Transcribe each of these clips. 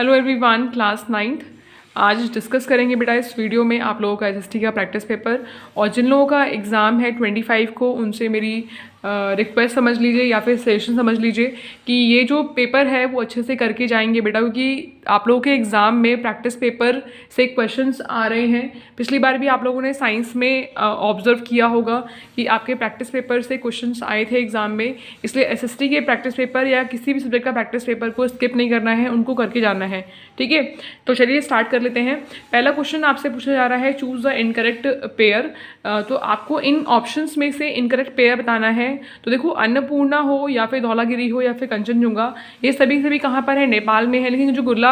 Hello everyone, class 9th। आज discuss करेंगे बेटा इस वीडियो में आप लोगों का एसएसटी का प्रैक्टिस पेपर। और जिन लोगों का एग्ज़ाम है 25 को, उनसे मेरी रिक्वेस्ट समझ लीजिए या फिर सजेशन समझ लीजिए कि ये जो पेपर है वो अच्छे से करके जाएंगे बेटा, क्योंकि आप लोगों के एग्ज़ाम में प्रैक्टिस पेपर से क्वेश्चंस आ रहे हैं। पिछली बार भी आप लोगों ने साइंस में ऑब्जर्व किया होगा कि आपके प्रैक्टिस पेपर से क्वेश्चंस आए थे एग्ज़ाम में। इसलिए एसएसटी के प्रैक्टिस पेपर या किसी भी सब्जेक्ट का प्रैक्टिस पेपर को स्किप नहीं करना है, उनको करके जाना है। ठीक है, तो चलिए स्टार्ट कर लेते हैं। पहला क्वेश्चन आपसे पूछा जा रहा है, चूज़ द इनकरेक्ट पेयर। तो आपको इन ऑप्शंस में से इनकरेक्ट पेयर बताना है। तो देखो, अन्नपूर्णा हो या फिर धौलागिरी हो या फिर कंचनजुंगा, ये सभी कहाँ पर है? नेपाल में है। लेकिन जो गुरला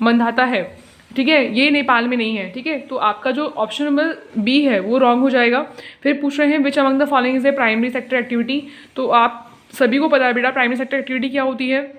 मंदाता है, ठीक है, ये नेपाल में नहीं है। ठीक है, तो आपका जो ऑप्शन नंबर बी है वो रॉन्ग हो जाएगा। फिर पूछ रहे हैं which among the following is a primary sector activity. तो आप सभी को पता है बेटा प्राइमरी सेक्टर एक्टिविटी क्या होती है।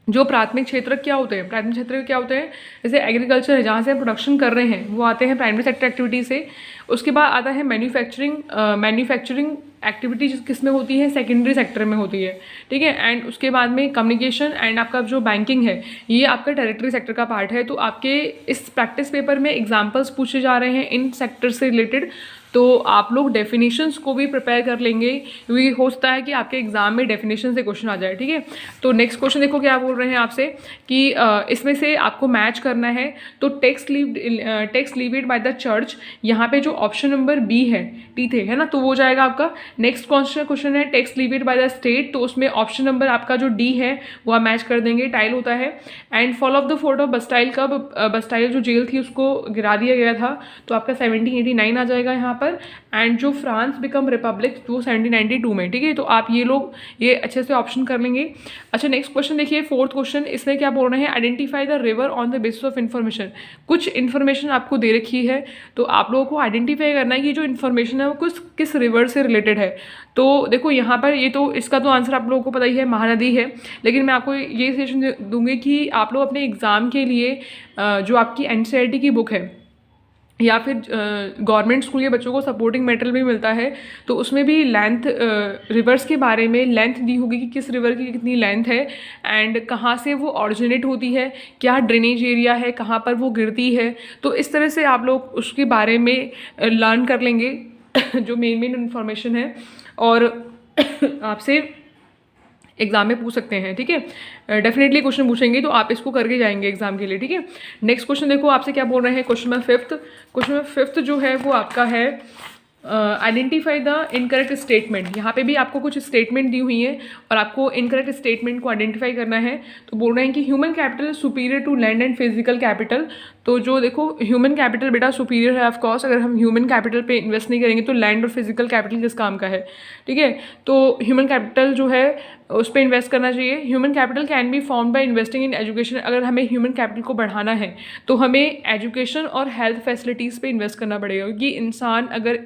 जो प्राथमिक क्षेत्र क्या होते हैं, प्राथमिक क्षेत्र क्या होते हैं? जैसे एग्रीकल्चर है, जहाँ से हम प्रोडक्शन कर रहे हैं, वो आते हैं प्राइमरी सेक्टर एक्टिविटी से। उसके बाद आता है मैन्युफैक्चरिंग एक्टिविटी, किस में होती है? सेकेंडरी सेक्टर में होती है। ठीक है, एंड उसके बाद में कम्युनिकेशन एंड आपका जो बैंकिंग है, ये आपका टेरिटरी सेक्टर का पार्ट है। तो आपके इस प्रैक्टिस पेपर में एग्जाम्पल्स पूछे जा रहे हैं इन सेक्टर से रिलेटेड। तो आप लोग डेफिनेशंस को भी प्रिपेयर कर लेंगे, क्योंकि हो सकता है कि आपके एग्जाम में डेफिनेशन से क्वेश्चन आ जाए। ठीक है, तो नेक्स्ट क्वेश्चन देखो क्या बोल रहे हैं आपसे कि इसमें से आपको मैच करना है। तो text levied by the church, यहाँ पे जो ऑप्शन नंबर बी है, टी थे, है ना, तो वो जाएगा आपका। नेक्स्ट क्वेश्चन है text levied by the state, तो उसमें ऑप्शन नंबर आपका जो डी है वो आप मैच कर देंगे, टाइल होता है। And fall of the fort of Bastille, कब बस्टाइल जो जेल थी उसको गिरा दिया गया था, तो आपका 1789 आ जाएगा यहाँ पर। एंड जो फ्रांस बिकम रिपब्लिक, वो 1792 में। ठीक है, तो आप ये लोग ये अच्छे से ऑप्शन कर लेंगे। अच्छा, नेक्स्ट क्वेश्चन देखिए, फोर्थ क्वेश्चन। इसमें क्या बोल रहे हैं? Identify the river on the basis of information. कुछ इन्फॉर्मेशन आपको दे रखी है, तो आप लोगों को आइडेंटिफाई करना है कि जो इन्फॉर्मेशन है वो किस रिवर से रिलेटेड है। तो देखो यहाँ पर ये तो इसका तो आंसर आप लोगों को पता ही है, महानदी है। लेकिन मैं आपको ये सजेशन दूंगी कि आप लोग अपने एग्ज़ाम के लिए जो आपकी एनसीईआरटी की बुक है या फिर गवर्नमेंट स्कूल के बच्चों को सपोर्टिंग मटेरियल भी मिलता है, तो उसमें भी लेंथ, रिवर्स के बारे में लेंथ दी होगी कि किस रिवर की कितनी लेंथ है एंड कहाँ से वो ऑरिजिनेट होती है, क्या ड्रेनेज एरिया है, कहाँ पर वो गिरती है। तो इस तरह से आप लोग उसके बारे में लर्न कर लेंगे जो मेन इन्फॉर्मेशन है, और आपसे एग्जाम में पूछ सकते हैं। ठीक है, डेफिनेटली क्वेश्चन पूछेंगे, तो आप इसको करके जाएंगे एग्जाम के लिए। ठीक है, नेक्स्ट क्वेश्चन देखो आपसे क्या बोल रहे हैं। क्वेश्चन नंबर फिफ्थ जो है वो आपका है आइडेंटिफाई द इनकरेक्ट स्टेटमेंट। यहाँ पे भी आपको कुछ स्टेटमेंट दी हुई है और आपको इनकरेक्ट स्टेटमेंट को आइडेंटिफाई करना है। तो बोल रहे हैं कि human capital superior to land and physical capital. तो जो देखो, ह्यूमन कैपिटल बेटा सुपीरियर है ऑफकोर्स। अगर हम ह्यूमन कैपिटल पे इन्वेस्ट नहीं करेंगे तो लैंड और फिजिकल कैपिटल किस काम का है? ठीक है, तो ह्यूमन कैपिटल जो है उस पर इन्वेस्ट करना चाहिए। Human capital can be form by investing in education. अगर हमें ह्यूमन कैपिटल को बढ़ाना है तो हमें एजुकेशन और हेल्थ फैसिलिटीज़ पे इन्वेस्ट करना पड़ेगा, क्योंकि इंसान अगर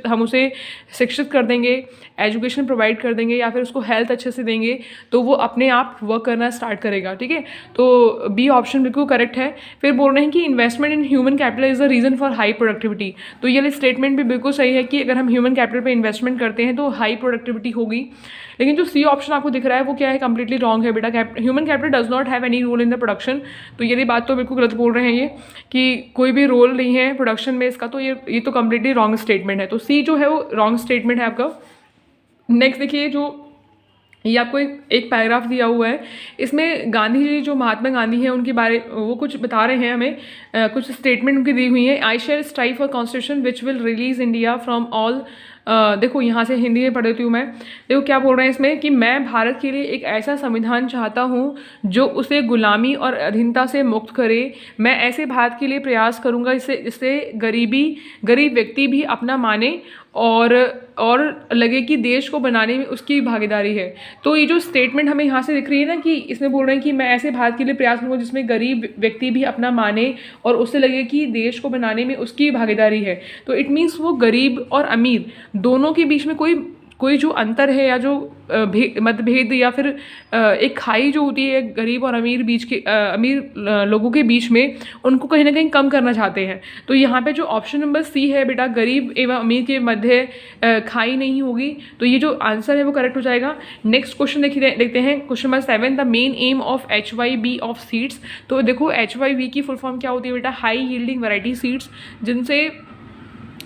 हम उसे शिक्षित कर देंगे, एजुकेशन प्रोवाइड कर देंगे या फिर उसको हेल्थ अच्छे से देंगे, तो वो अपने आप वर्क करना स्टार्ट करेगा। ठीक है, तो बी ऑप्शन बिल्कुल करेक्ट है। फिर बोल रहे हैं कि investment in human capital is the reason for high productivity. तो ये स्टेटमेंट भी बिल्कुल सही है कि अगर हम ह्यूमन कैपिटल पे इन्वेस्टमेंट करते हैं तो हाई प्रोडक्टिविटी होगी। लेकिन जो सी ऑप्शन आपको दिख रहा है वो क्या है? कंप्लीटली रॉन्ग है बेटा। Human capital does not have any role in the production. तो ये बात तो बिल्कुल गलत बोल रहे हैं ये, कि कोई भी रोल नहीं है प्रोडक्शन में इसका। तो ये तो कंप्लीटली रॉन्ग स्टेटमेंट है। तो सी जो है वो रॉन्ग स्टेटमेंट है आपका। नेक्स्ट देखिए, जो ये आपको एक पैराग्राफ दिया हुआ है, इसमें गांधी जी, जो महात्मा गांधी हैं, उनके बारे वो कुछ बता रहे हैं हमें, कुछ स्टेटमेंट उनकी दी हुई है। I shall strive for constitution which will release India from all. देखो यहाँ से हिंदी में पढ़ देती हूँ मैं। देखो क्या बोल रहे हैं इसमें कि मैं भारत के लिए एक ऐसा संविधान चाहता हूँ जो उसे गुलामी और अधीनता से मुक्त करे। मैं ऐसे भारत के लिए प्रयास करूँगा जिससे गरीब व्यक्ति भी अपना माने और लगे कि देश को बनाने में उसकी भागीदारी है। तो ये जो स्टेटमेंट हमें यहाँ से दिख रही है ना, कि इसमें बोल रहे हैं कि मैं ऐसे भारत के लिए प्रयास करूँगा जिसमें गरीब व्यक्ति भी अपना माने और उससे लगे कि देश को बनाने में उसकी भागीदारी है। तो इट मीन्स वो गरीब और अमीर दोनों के बीच में कोई कोई जो अंतर है या जो मतभेद या फिर एक खाई जो होती है गरीब और अमीर बीच के अमीर लोगों के बीच में, उनको कहीं ना कहीं कम करना चाहते हैं। तो यहाँ पे जो ऑप्शन नंबर सी है बेटा, गरीब एवं अमीर के मध्य खाई नहीं होगी, तो ये जो आंसर है वो करेक्ट हो जाएगा। नेक्स्ट क्वेश्चन देखते हैं, question number 7, the main M of HYB of seeds. तो देखो HYB की फुल फॉर्म क्या होती है बेटा, हाई यील्डिंग वैरायटी सीड्स, जिनसे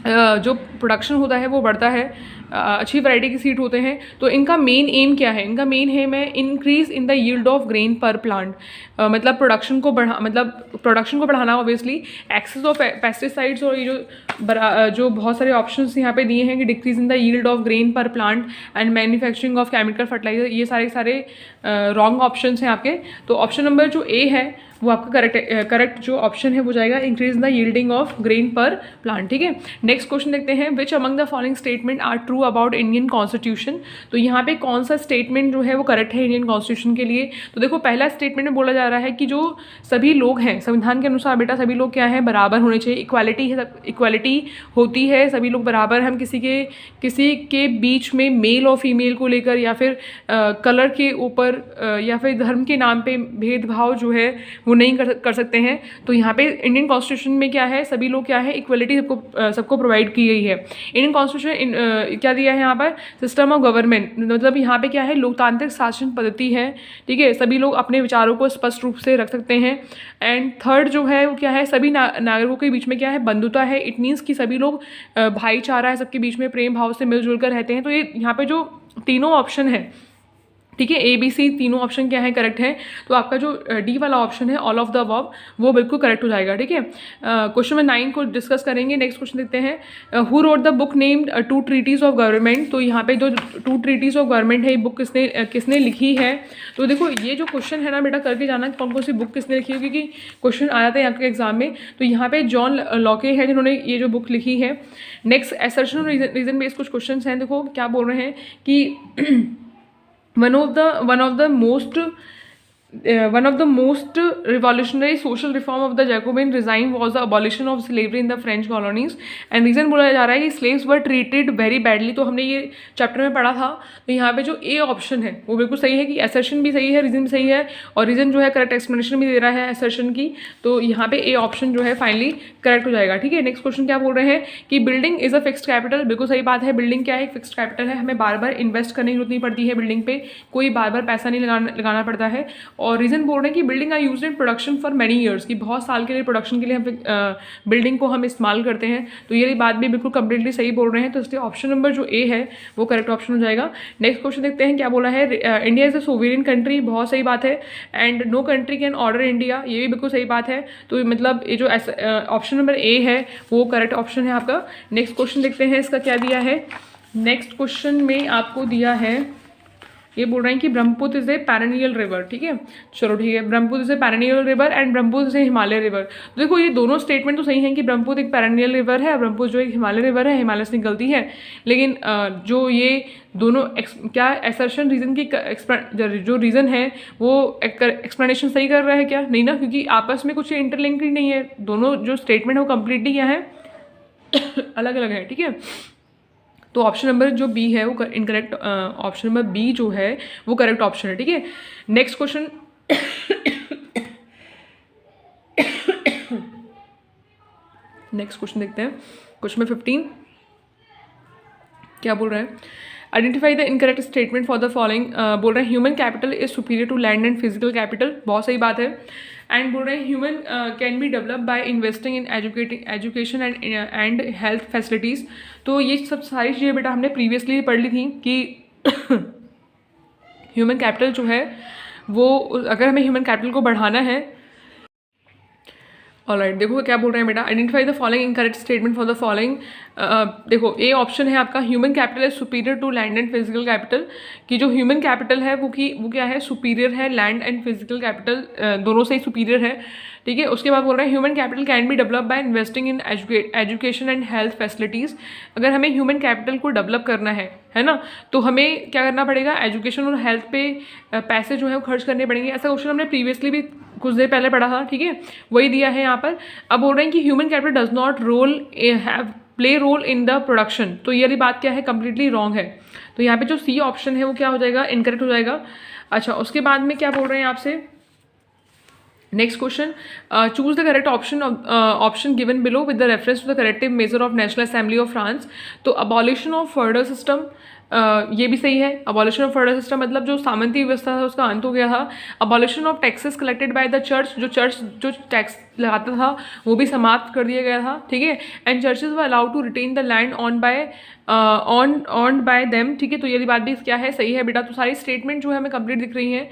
जो प्रोडक्शन होता है वो बढ़ता है, अच्छी वैरायटी के सीड होते हैं। तो इनका मेन एम क्या है, इनका मेन एम है increase in the yield of grain पर प्लांट, मतलब प्रोडक्शन को बढ़ाना ऑब्वियसली, एक्सेस ऑफ पेस्टिसाइड्स, और ये जो बहुत सारे ऑप्शंस यहाँ पे दिए हैं कि decrease in the yield of grain पर plant and manufacturing of chemical fertiliser, ये सारे रॉन्ग ऑप्शंस हैं आपके। तो ऑप्शन नंबर जो ए है वो आपका करेक्ट जो ऑप्शन है वो जाएगा increase the yielding of grain पर प्लांट। ठीक है, नेक्स्ट क्वेश्चन देखते हैं, which among the following statement are true about Indian constitution. तो यहाँ पे कौन सा स्टेटमेंट जो है वो करेक्ट है इंडियन कॉन्स्टिट्यूशन के लिए। तो देखो पहला स्टेटमेंट में बोला जा रहा है कि जो सभी लोग हैं संविधान के अनुसार बेटा, सभी लोग क्या है, बराबर होने चाहिए, इक्वालिटी होती है, सभी लोग बराबर, हम किसी के बीच में मेल और फीमेल को लेकर या फिर कलर के ऊपर या फिर धर्म के नाम पे भेदभाव जो है वो नहीं कर सकते हैं। तो यहाँ पे इंडियन कॉन्स्टिट्यूशन में क्या है, सभी लोग क्या है, इक्वलिटी सबको प्रोवाइड की गई है। इंडियन कॉन्स्टिट्यूशन क्या दिया है यहाँ पर, सिस्टम ऑफ गवर्नमेंट, मतलब यहाँ पे क्या है, लोकतांत्रिक शासन पद्धति है। ठीक है, सभी लोग अपने विचारों को स्पष्ट रूप से रख सकते हैं। एंड थर्ड जो है वो क्या है, सभी नागरिकों के बीच में क्या है, बंधुता है। इट मीन्स कि सभी लोग भाईचारा है, सबके बीच में प्रेम भाव से मिलजुल कर रहते हैं। तो ये यहाँ पे जो तीनों ऑप्शन है, ठीक है, ABC तीनों ऑप्शन क्या है, करेक्ट है। तो आपका जो डी वाला ऑप्शन है, ऑल ऑफ द अबव, वो बिल्कुल करेक्ट हो जाएगा। ठीक है, क्वेश्चन नंबर 9 को डिस्कस करेंगे। नेक्स्ट क्वेश्चन देखते हैं, who wrote the book named two treatises of government. तो यहाँ पे जो टू ट्रीटीज ऑफ गवर्नमेंट है, ये बुक किसने लिखी है। तो देखो ये जो क्वेश्चन है ना बेटा, करके जाना कौन कौन सी बुक किसने लिखी है, क्योंकि क्वेश्चन आया था यहाँ के एग्जाम में। तो यहाँ पे जॉन लॉके है जिन्होंने ये जो बुक लिखी है। नेक्स्ट असर्शन रीजन बेस्ड कुछ क्वेश्चन हैं, देखो क्या बोल रहे हैं कि one of the most revolutionary social reform of the Jacobin regime was the abolition of slavery in the French colonies, and reason बोला जा रहा है कि slaves were treated very badly। तो हमने ये चैप्टर में पढ़ा था। तो यहाँ पे जो ए ऑप्शन है वो बिल्कुल सही है कि assertion भी सही है, रीजन भी सही है, और रीजन जो है करेक्ट एक्सप्लेनेशन भी दे रहा है assertion की। तो यहाँ पे ए ऑप्शन जो है फाइनली करेक्ट हो जाएगा। ठीक है, नेक्स्ट क्वेश्चन क्या बोल रहे हैं कि building is a fixed capital. बिल्कुल सही बात है, बिल्डिंग क्या है, एक फिक्स्ड कैपिटल है, हमें बार बार इन्वेस्ट करने की जरूरत नहीं पड़ती है बिल्डिंग पे, कोई बार बार पैसा नहीं लगाना पड़ता है। और रीजन बोल रहे हैं कि building are used in production for many years, की बहुत साल के लिए प्रोडक्शन के लिए हम बिल्डिंग को हम इस्तेमाल करते हैं। तो ये बात भी बिल्कुल कंप्लीटली सही बोल रहे हैं। तो इसलिए ऑप्शन नंबर जो ए है वो करेक्ट ऑप्शन हो जाएगा। नेक्स्ट क्वेश्चन देखते हैं क्या बोला है, India is a sovereign country. बहुत सही बात है। And no country can order India, ये भी बिल्कुल सही बात है। तो मतलब ये जो ऑप्शन नंबर ए है वो करेक्ट ऑप्शन है आपका। नेक्स्ट क्वेश्चन देखते हैं इसका क्या दिया है। नेक्स्ट क्वेश्चन में आपको दिया है, ये बोल रहे हैं कि Brahmaputra is a perennial river. ठीक है, चलो ठीक है, Brahmaputra is a perennial river and Brahmaputra is a Himalaya river. तो देखो ये दोनों स्टेटमेंट तो सही हैं कि ब्रह्मपुत्र एक पैरेनियल रिवर है, ब्रह्मपुत्र जो एक हिमालय रिवर है, हिमालय से निकलती है। लेकिन जो ये दोनों क्या असर्शन रीजन की जो रीज़न है वो एक्सप्लेनेशन सही कर रहा है क्या, नहीं ना, क्योंकि आपस में कुछ इंटरलिंक नहीं है। दोनों जो स्टेटमेंट है वो कंप्लीटली क्या है अलग अलग है। ठीक है, तो ऑप्शन नंबर जो बी है वो इनकरेक्ट, ऑप्शन नंबर बी जो है वो करेक्ट ऑप्शन है। ठीक है, नेक्स्ट क्वेश्चन नेक्स्ट क्वेश्चन देखते हैं, क्वेश्चन नंबर 15 क्या बोल रहे हैं, identify the incorrect statement for the following. बोल रहे हैं human capital is superior to land and physical capital, बहुत सही बात है। एंड बोल रहे हैं human can be develop by investing in education and health facilities. तो ये सब सारी चीज़ें बेटा हमने प्रीवियसली पढ़ ली थी कि ह्यूमन कैपिटल जो है वो, अगर हमें ह्यूमन कैपिटल को बढ़ाना है, ऑलराइट, देखो क्या बोल रहे हैं बेटा, identify the following incorrect statement for the following. देखो ए ऑप्शन है आपका, human capital is superior to land and physical capital, कि जो ह्यूमन कैपिटल है वो क्या है, सुपीरियर है लैंड एंड फिजिकल कैपिटल दोनों से ही सुपीरियर है। ठीक है, उसके बाद बोल रहे हैं human capital can be develop by investing in education and health facilities. अगर हमें ह्यूमन कैपिटल को डेवलप करना है ना, तो हमें क्या करना पड़ेगा, एजुकेशन और हेल्थ पे पैसे जो है वो खर्च करने पड़ेंगे। ऐसा क्वेश्चन हमने प्रीवियसली भी कुछ देर पहले पढ़ा था। ठीक है, वही दिया है यहाँ पर। अब बोल रहे हैं कि human capital does not role have play role in the production. तो ये वाली बात क्या है, कंप्लीटली रॉन्ग है। तो यहाँ पे जो सी ऑप्शन है वो क्या हो जाएगा, इनकरेक्ट हो जाएगा। अच्छा, उसके बाद में क्या बोल रहे हैं आपसे, next question, choose the correct option given below with the reference to the corrective measure of national assembly of France. तो अबॉलिशन ऑफ फर्डर सिस्टम, ये भी सही है। अबॉलिशन ऑफ फर्डर सिस्टम मतलब जो सामंती व्यवस्था था उसका अंत हो गया था। Abolition of taxes collected by the church, जो टैक्स लगाता था वो भी समाप्त कर दिया गया था, ठीक है। And churches were allowed to retain the land owned by them, ठीक है। तो ये बात भी क्या है, सही है बेटा। तो सारी स्टेटमेंट जो है हमें कंप्लीट दिख रही हैं,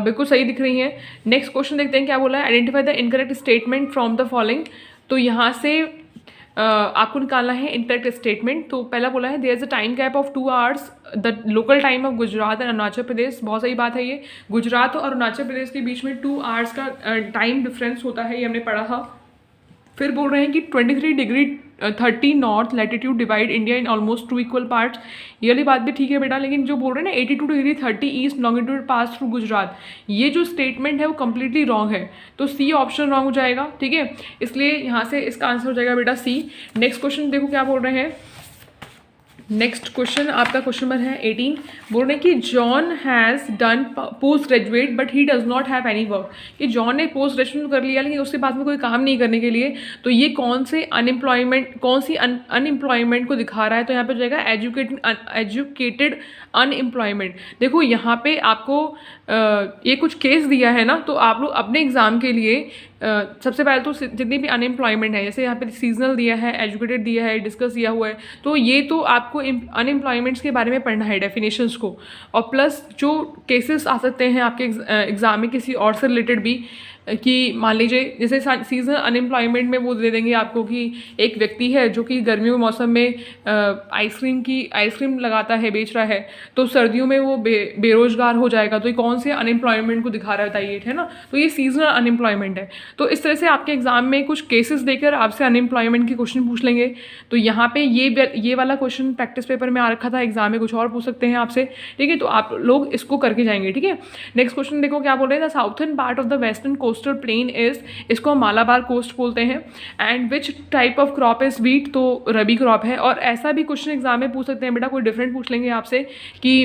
बिल्कुल सही दिख रही हैं। नेक्स्ट क्वेश्चन देखते हैं क्या बोला है, identify the incorrect statement from the following. तो यहाँ से आपको निकालना है इनकरेक्ट स्टेटमेंट। तो पहला बोला है there is a time gap of 2 hours the local time of Gujarat and Arunachal Pradesh. बहुत सही बात है ये, गुजरात और अरुणाचल प्रदेश के बीच में 2 hours का टाइम डिफरेंस होता है, ये हमने पढ़ा था। फिर बोल रहे हैं कि 23 degree 30 north latitude divide India in almost 2 equal parts. ये वाली बात भी ठीक है बेटा, लेकिन जो बोल रहे हैं ना 82 degree 30 east longitude pass through Gujarat, ये जो स्टेटमेंट है वो कम्प्लीटली रॉन्ग है। तो सी ऑप्शन रॉन्ग हो जाएगा, ठीक है। इसलिए यहाँ से इसका आंसर हो जाएगा बेटा सी। नेक्स्ट क्वेश्चन देखो क्या बोल रहे हैं। नेक्स्ट क्वेश्चन आपका क्वेश्चन नंबर है 18। बोल रहे हैं कि John has done post graduate but he does not have any work. कि जॉन ने पोस्ट ग्रेजुएशन कर लिया लेकिन उसके बाद में कोई काम नहीं करने के लिए। तो ये कौन सी अनएम्प्लॉयमेंट को दिखा रहा है। तो यहाँ पे हो जाएगा एजुकेटेड अनएम्प्लॉयमेंट। देखो यहाँ पे आपको ये कुछ केस दिया है ना, तो आप लोग अपने एग्ज़ाम के लिए सबसे पहले तो जितनी भी अनएम्प्लॉयमेंट है, जैसे यहाँ पे सीजनल दिया है, एजुकेटेड दिया है, डिस्कस दिया हुआ है, तो ये तो आपको अनएम्प्लॉयमेंट्स के बारे में पढ़ना है, डेफिनेशंस को। और प्लस जो केसेस आ सकते हैं आपके एग्ज़ाम में किसी और से रिलेटेड भी, कि मान लीजिए जैसे सीजनल अनएम्प्लॉयमेंट में वो दे देंगे आपको कि एक व्यक्ति है जो कि गर्मियों के मौसम में आइसक्रीम लगाता है, बेच रहा है, तो सर्दियों में वो बेरोजगार हो जाएगा। तो ये कौन से अनएम्प्लॉयमेंट को दिखा रहा है बताइए, है ना। तो ये सीजनल अनएम्प्लॉयमेंट है। तो इस तरह से आपके एग्जाम में कुछ केसेस देकर आपसे अनएम्प्लॉयमेंट के क्वेश्चन पूछ लेंगे। तो यहाँ पे ये वाला क्वेश्चन प्रैक्टिस पेपर में आ रखा था, एग्जाम में कुछ और पूछ सकते हैं आपसे, ठीक है। तो आप लोग इसको करके जाएंगे, ठीक है। नेक्स्ट क्वेश्चन देखो क्या बोल रहे हैं, the southern part of the western coastal plain is, इसको मालाबार कोस्ट बोलते हैं। And which type of crop is wheat, तो रबी क्रॉप है। और ऐसा भी क्वेश्चन एग्जाम में पूछ सकते हैं बेटा, कोई डिफरेंट पूछ लेंगे आपसे कि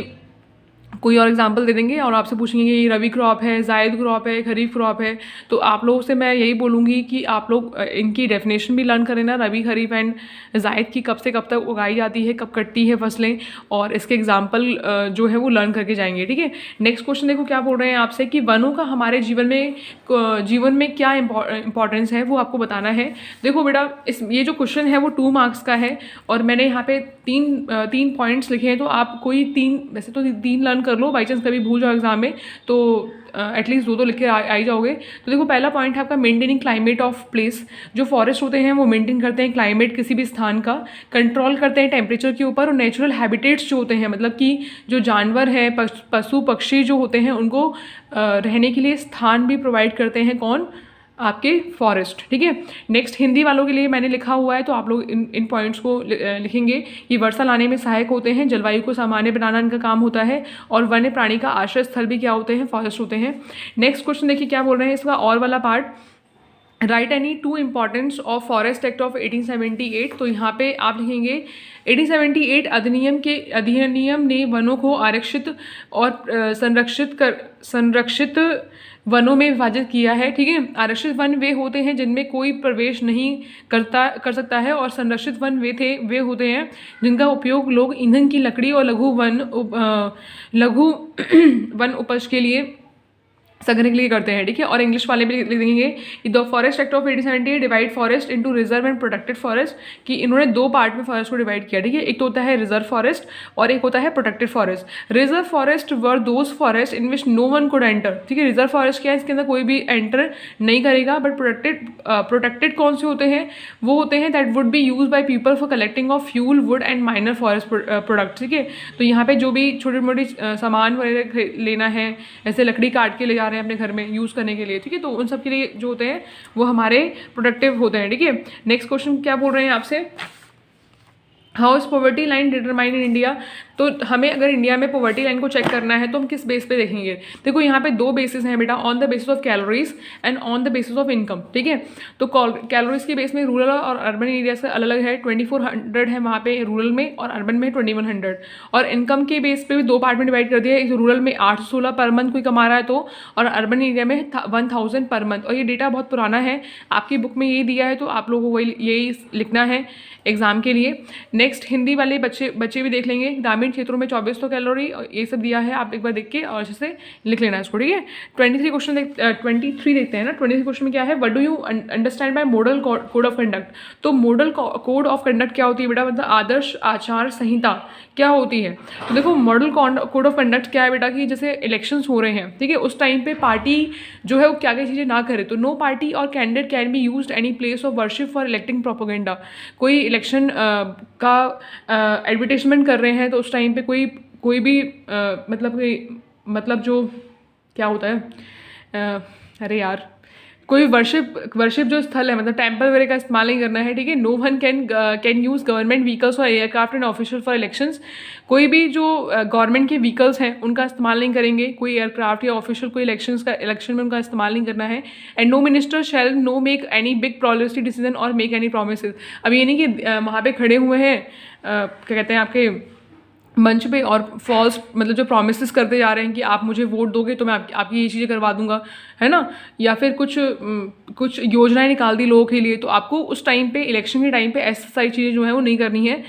कोई और एग्जाम्पल दे देंगे और आपसे पूछेंगे ये रबी क्रॉप है, जायद क्रॉप है, खरीफ क्रॉप है। तो आप लोगों से मैं यही बोलूँगी कि आप लोग इनकी डेफिनेशन भी लर्न करें ना, रबी, खरीफ एंड जायद की कब से कब तक उगाई जाती है, कब कटती है फसलें, और इसके एग्जाम्पल जो है वो लर्न करके जाएंगे, ठीक है। नेक्स्ट क्वेश्चन देखो क्या बोल रहे हैं आपसे कि वनों का हमारे जीवन में क्या इंपॉर्टेंस है, वो आपको बताना है। देखो बेटा, ये जो क्वेश्चन है वो 2 marks का है, और मैंने यहाँ पे तीन पॉइंट्स लिखे हैं। तो आप कोई वैसे तो 3 लर्न कर लो, बाई चांस कभी भूल जाओ एग्जाम में तो एटलीस्ट 2 तो लिख के आ ही जाओगे। तो देखो पहला पॉइंट है आपका मेंटेनिंग क्लाइमेट ऑफ प्लेस। जो फॉरेस्ट होते हैं वो मेंटेन करते हैं क्लाइमेट किसी भी स्थान का, कंट्रोल करते हैं टेम्परेचर के ऊपर, और नेचुरल हैबिटेट्स जो होते हैं, मतलब कि जो जानवर हैं, पशु पक्षी जो होते हैं, उनको रहने के लिए स्थान भी प्रोवाइड करते हैं कौन, आपके फॉरेस्ट, ठीक है। नेक्स्ट हिंदी वालों के लिए मैंने लिखा हुआ है, तो आप लोग इन पॉइंट्स को लिखेंगे कि वर्षा लाने में सहायक होते हैं, जलवायु को सामान्य बनाना इनका काम होता है, और वन्य प्राणी का आश्रय स्थल भी क्या होते हैं, फॉरेस्ट होते हैं। नेक्स्ट क्वेश्चन देखिए क्या बोल रहे हैं, इसका और वाला part, right any 2 importance of forest act of 1878। तो यहाँ पे आप लिखेंगे 1878 अधिनियम ने वनों को आरक्षित और संरक्षित वनों में विभाजित किया है, ठीक है। आरक्षित वन वे होते हैं जिनमें कोई प्रवेश नहीं कर सकता है, और संरक्षित वन वे होते हैं जिनका उपयोग लोग ईंधन की लकड़ी और लघु वन उपज के लिए संग्रह के लिए करते हैं, ठीक है। और इंग्लिश वाले भी लिख देंगे कि the forest act of 1878 divide forest into reserve and protected forest, कि इन्होंने 2 पार्ट में फॉरेस्ट को डिवाइड किया, ठीक है। एक तो होता है रिजर्व फॉरेस्ट और एक होता है protected forest. Reserve forest were those forest in which no one could enter, ठीक है। रिजर्व फॉरेस्ट क्या है, इसके अंदर कोई भी एंटर नहीं करेगा। बट प्रोटेक्टेड कौन से होते हैं, वो होते हैं that would be use by people for collecting of fuel, would and minor forest product, ठीक है। तो यहाँ पे जो भी छोटी मोटी सामान वगैरह लेना है, जैसे लकड़ी काट के ले जा रहे हैं अपने घर में यूज़ करने के लिए, ठीक है, तो उन सब के लिए जो होते हैं वो हमारे प्रोडक्टिव होते हैं, ठीक है। नेक्स्ट क्वेश्चन क्या बोल रहे हैं आपसे, how is poverty line determined in India. तो हमें अगर इंडिया में पॉवर्टी लाइन को चेक करना है तो हम किस बेस पे देखेंगे? देखो यहाँ पे 2 बेसिस हैं बेटा, on the basis of calories and on the basis of income, ठीक है। तो कैलोरीज के बेस में रूरल और अर्बन एरिया से अलग अलग है, 2400 है वहाँ पे रूरल में और अर्बन में 2100। और इनकम के बेस पे भी 2 पार्ट में डिवाइड कर दिया है, रूरल में 816 पर मंथ कोई कमा रहा है तो, और अर्बन एरिया में 1000 पर मंथ। और ये डेटा बहुत पुराना है, आपकी बुक में ये दिया है तो आप लोगों को यही लिखना है एग्जाम के लिए। नेक्स्ट हिंदी वाले बच्चे भी देख लेंगे, ग्रामीण क्षेत्रों में 2400 कैलोरी ये सब दिया है, आप एक बार देख के और अच्छे से लिख लेना इसको, ठीक है। 23 देखते हैं ना। 23 क्वेश्चन में क्या है, what do you understand by model code of conduct. तो मॉडल कोड ऑफ कंडक्ट क्या होती है बेटा, मतलब आदर्श आचार संहिता क्या होती है। तो देखो मॉडल कोड ऑफ कंडक्ट क्या है बेटा, कि जैसे इलेक्शंस हो रहे हैं, ठीक है, उस टाइम पे पार्टी जो है वो क्या क्या चीज़ें ना करे। तो नो पार्टी और candidate can be used any place of worship for electing propaganda. कोई इलेक्शन का एडवर्टाइजमेंट कर रहे हैं तो उस टाइम पे कोई भी मतलब जो क्या होता है, अरे यार, कोई वर्शिप जो स्थल है, मतलब टेम्पल वगैरह का इस्तेमाल नहीं करना है, ठीक है। No one can use government vehicles और aircraft and official for elections. कोई भी जो गवर्नमेंट के व्हीकल्स हैं उनका इस्तेमाल नहीं करेंगे, कोई एयरक्राफ्ट या ऑफिशियल कोई इलेक्शन में उनका इस्तेमाल नहीं करना है। And no minister shall no make any big policy decision और मेक एनी प्रोमिसेस। अब ये नहीं कि वहाँ पे खड़े हुए हैं क्या कहते हैं आपके मंच पे और फॉल्स मतलब जो प्रोमिस करते जा रहे हैं कि आप मुझे वोट दोगे तो मैं आपकी ये चीज़ें करवा दूंगा, है ना, या फिर कुछ योजनाएं निकाल दी लोगों के लिए। तो आपको उस टाइम पे इलेक्शन के टाइम पे ऐसी सारी चीज़ें जो है वो नहीं करनी है।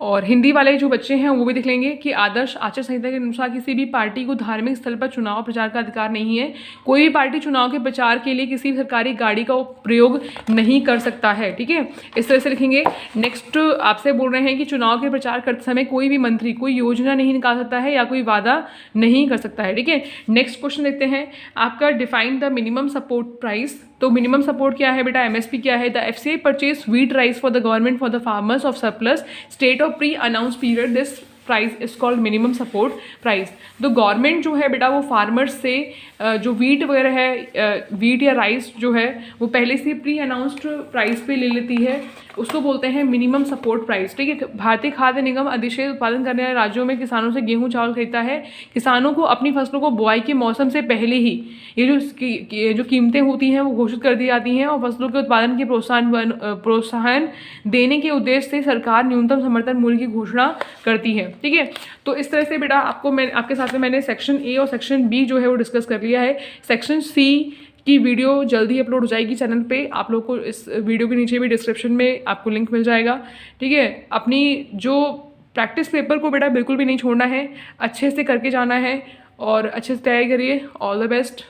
और हिंदी वाले जो बच्चे हैं वो भी देख लेंगे कि आदर्श आचार संहिता के अनुसार किसी भी पार्टी को धार्मिक स्थल पर चुनाव प्रचार का अधिकार नहीं है। कोई भी पार्टी चुनाव के प्रचार के लिए किसी सरकारी गाड़ी का प्रयोग नहीं कर सकता है, ठीक है, इस तरह से लिखेंगे। नेक्स्ट आपसे बोल रहे हैं कि चुनाव के प्रचार करते समय कोई भी मंत्री कोई योजना नहीं निकाल सकता है या कोई वादा नहीं कर सकता है, ठीक है। नेक्स्ट क्वेश्चन देखते हैं आपका, define the minimum support price. तो मिनिमम सपोर्ट क्या है बेटा, एमएसपी क्या है। The FCI purchase wheat rice for the government for the farmers of surplus state of pre announce period, this price is called minimum support price. तो government जो है बेटा वो फार्मर्स से जो वीट वगैरह है, वीट या राइस जो है वो पहले से प्री अनाउंस्ड प्राइस पे ले लेती है, उसको बोलते हैं मिनिमम सपोर्ट प्राइस, ठीक है। भारतीय खाद्य निगम अधिशेष उत्पादन करने वाले राज्यों में किसानों से गेहूं चावल खरीदता है। किसानों को अपनी फसलों को बुआई के मौसम से पहले ही ये जो कीमतें होती हैं वो घोषित कर दी जाती हैं, और फसलों के उत्पादन के प्रोत्साहन देने के उद्देश्य से सरकार न्यूनतम समर्थन मूल्य की घोषणा करती है, ठीक है। तो इस तरह से बेटा आपके साथ में मैंने सेक्शन ए और सेक्शन बी जो है वो डिस्कस कर लिया है। सेक्शन सी की वीडियो जल्दी अपलोड हो जाएगी चैनल पे, आप लोग को इस वीडियो के नीचे भी डिस्क्रिप्शन में आपको लिंक मिल जाएगा, ठीक है। अपनी जो प्रैक्टिस पेपर को बेटा बिल्कुल भी नहीं छोड़ना है, अच्छे से करके जाना है और अच्छे से तैयारी करिए। All the best.